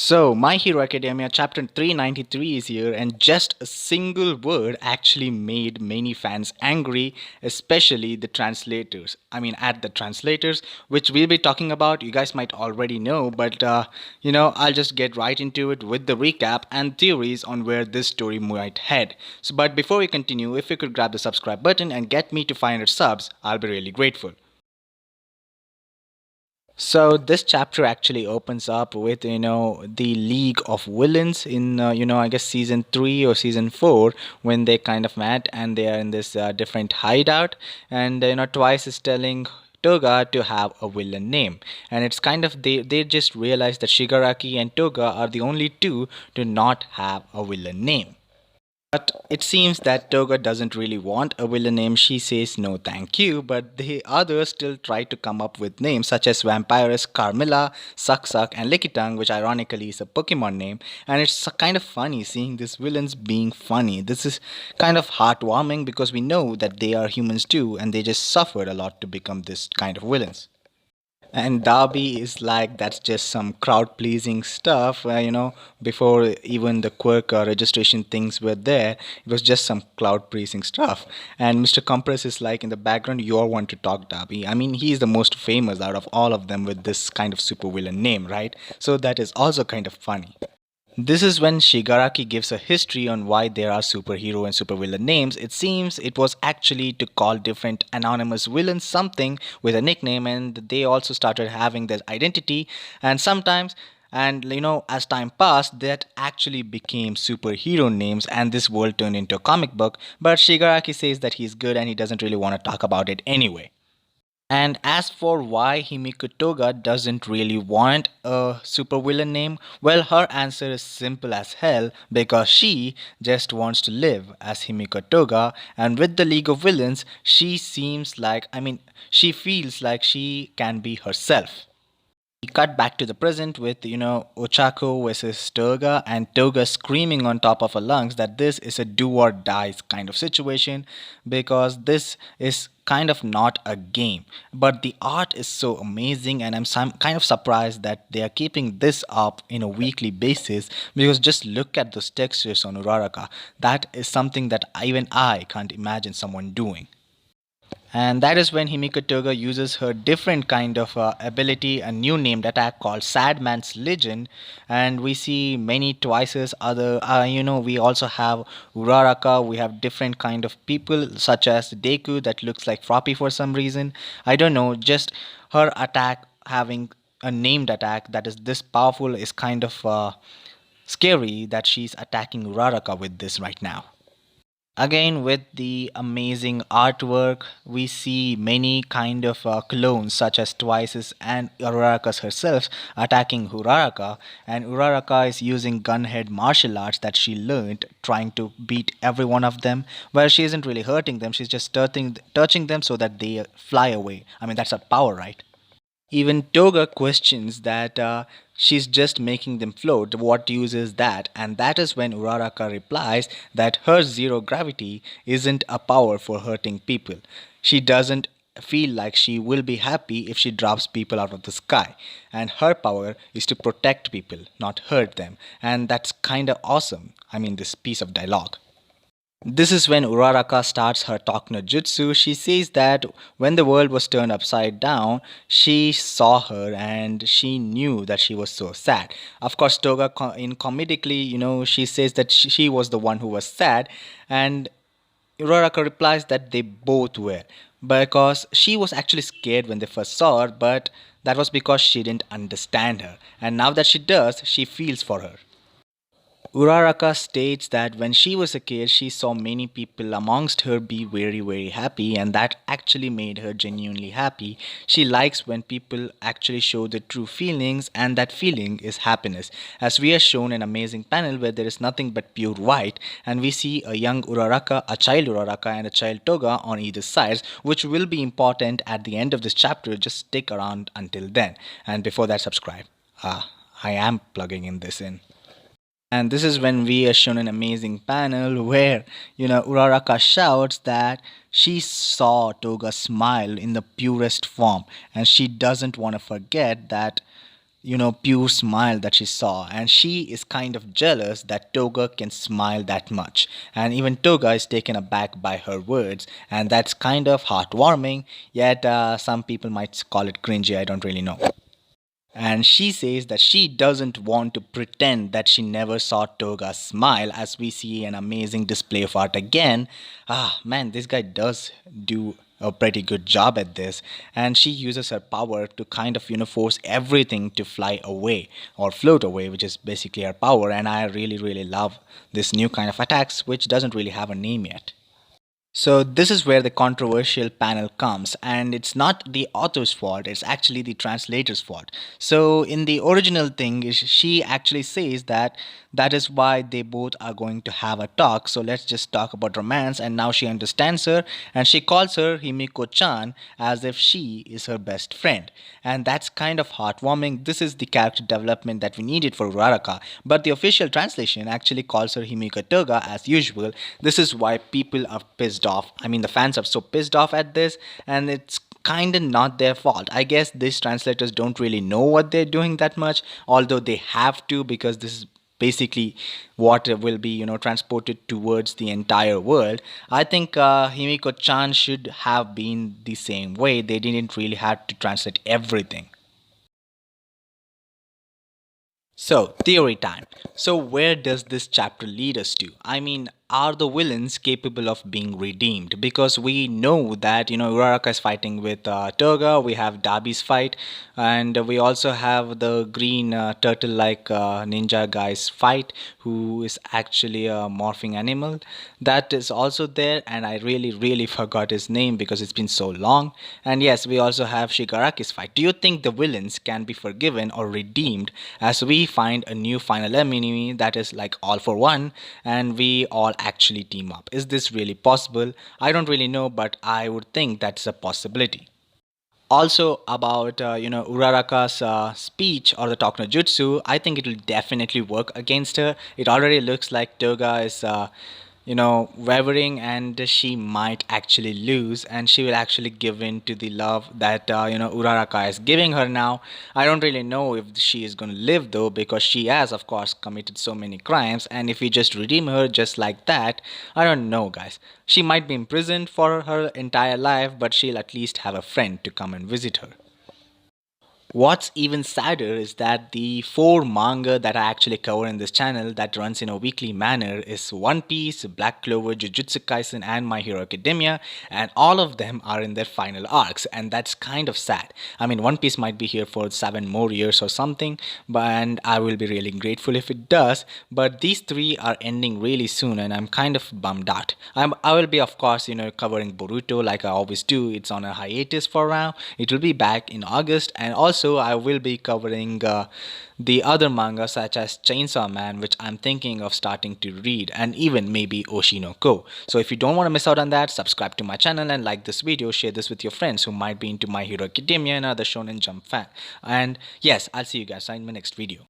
So, My Hero Academia chapter 393 is here, and just a single word actually made many fans angry, especially the translators. At the translators, which we'll be talking about. You guys might already know, but I'll just get right into it with the recap and theories on where this story might head. But before we continue, if you could grab the subscribe button and get me to 500 subs, I'll be really grateful. So this chapter actually opens up with the League of Villains in I guess season 3 or season 4 when they kind of met and they are in this different hideout, and Twice is telling Toga to have a villain name, and it's kind of they just realize that Shigaraki and Toga are the only two to not have a villain name. But it seems that Toga doesn't really want a villain name. She says no thank you, but the others still try to come up with names such as Vampirus, Carmilla, Suck Suck, and Lickitung, which ironically is a Pokemon name. And it's kind of funny seeing these villains being funny. This is kind of heartwarming because we know that they are humans too, and they just suffered a lot to become this kind of villains. And Darby is like, that's just some crowd pleasing stuff. Before even the quirk registration things were there, it was just some crowd pleasing stuff. And Mr. Compress is like, in the background, you're one to talk, Darby. He's the most famous out of all of them with this kind of supervillain name, right? So that is also kind of funny. This is when Shigaraki gives a history on why there are superhero and supervillain names. It seems it was actually to call different anonymous villains something with a nickname, and they also started having their identity. And sometimes, and as time passed, that actually became superhero names, and this world turned into a comic book. But Shigaraki says that he's good and he doesn't really want to talk about it anyway. And as for why Himiko Toga doesn't really want a supervillain name, well, her answer is simple as hell because she just wants to live as Himiko Toga, and with the League of Villains, she feels like she can be herself. We cut back to the present with, Ochako versus Toga, and Toga screaming on top of her lungs that this is a do or die kind of situation because this is kind of not a game. But the art is so amazing, and kind of surprised that they are keeping this up in a weekly basis because just look at those textures on Uraraka. That is something that even I can't imagine someone doing. And that is when Himiko Toga uses her different kind of ability, a new named attack called Sad Man's Legend. And we see many twices other, we also have Uraraka, we have different kind of people such as Deku that looks like Froppy for some reason. I don't know, just her attack having a named attack that is this powerful is kind of scary that she's attacking Uraraka with this right now. Again, with the amazing artwork, we see many kind of clones such as Twice's and Uraraka's herself attacking Uraraka, and Uraraka is using gunhead martial arts that she learned, trying to beat every one of them. Well, she isn't really hurting them; she's just touching them so that they fly away. That's her power, right? Even Toga questions that she's just making them float. What use is that? And that is when Uraraka replies that her zero gravity isn't a power for hurting people. She doesn't feel like she will be happy if she drops people out of the sky. And her power is to protect people, not hurt them. And that's kind of awesome. This piece of dialogue. This is when Uraraka starts her talk no jutsu. She says that when the world was turned upside down, she saw her and she knew that she was so sad. Of course, Toga, in comedically, she says that she was the one who was sad, and Uraraka replies that they both were because she was actually scared when they first saw her, but that was because she didn't understand her. And now that she does, she feels for her. Uraraka states that when she was a kid, she saw many people amongst her be very, very happy, and that actually made her genuinely happy. She likes when people actually show the true feelings, and that feeling is happiness. As we are shown an amazing panel where there is nothing but pure white, and we see a young Uraraka, a child Uraraka, and a child Toga on either sides, which will be important at the end of this chapter. Just stick around until then, and before that, subscribe. I am plugging in this in. And this is when we are shown an amazing panel where, Uraraka shouts that she saw Toga smile in the purest form, and she doesn't want to forget that, pure smile that she saw, and she is kind of jealous that Toga can smile that much. And even Toga is taken aback by her words, and that's kind of heartwarming, yet some people might call it cringy, I don't really know. And she says that she doesn't want to pretend that she never saw Toga smile, as we see an amazing display of art again. Ah, man, this guy does do a pretty good job at this. And she uses her power to kind of, force everything to fly away or float away, which is basically her power. And I really, really love this new kind of attacks, which doesn't really have a name yet. So this is where the controversial panel comes, and it's not the author's fault, it's actually the translator's fault. So in the original thing, she actually says that that is why they both are going to have a talk. So let's just talk about romance, and now she understands her, and she calls her Himiko-chan as if she is her best friend. And that's kind of heartwarming. This is the character development that we needed for Uraraka. But the official translation actually calls her Himiko Toga as usual. This is why people are pissed off. I mean, the fans are so pissed off at this, and it's kind of not their fault. I guess these translators don't really know what they're doing that much, although they have to, because this is basically what will be transported towards the entire world. I think Himiko Chan should have been the same way. They didn't really have to translate everything. So, theory time. So, where does this chapter lead us to? I mean, are the villains capable of being redeemed? Because we know that, Uraraka is fighting with Toga, we have Dabi's fight, and we also have the green turtle like ninja guy's fight, who is actually a morphing animal. That is also there, and I really, really forgot his name because it's been so long. And yes, we also have Shigaraki's fight. Do you think the villains can be forgiven or redeemed as we find a new final enemy that is like all for one, and we all actually team up? Is this really possible? I don't really know, but I would think that's a possibility. Also about Uraraka's speech or the talk no jutsu, I think it will definitely work against her. It already looks like Toga is wavering, and she might actually lose, and she will actually give in to the love that Uraraka is giving her now. I don't really know if she is going to live though, because she has of course committed so many crimes, and if we just redeem her just like that, I don't know, guys. She might be imprisoned for her entire life, but she'll at least have a friend to come and visit her. What's even sadder is that the four manga that I actually cover in this channel that runs in a weekly manner is One Piece, Black Clover, Jujutsu Kaisen, and My Hero Academia, and all of them are in their final arcs, and that's kind of sad. I mean, One Piece might be here for 7 more years or something, and I will be really grateful if it does, but these three are ending really soon, and I'm kind of bummed out. I will be, of course, covering Boruto like I always do. It's on a hiatus for now. It will be back in August, and also I will be covering the other manga such as Chainsaw Man, which I'm thinking of starting to read, and even maybe Oshinoko. So if you don't want to miss out on that, subscribe to my channel and like this video, share this with your friends who might be into My Hero Academia and other Shonen Jump fan. And yes, I'll see you guys in my next video.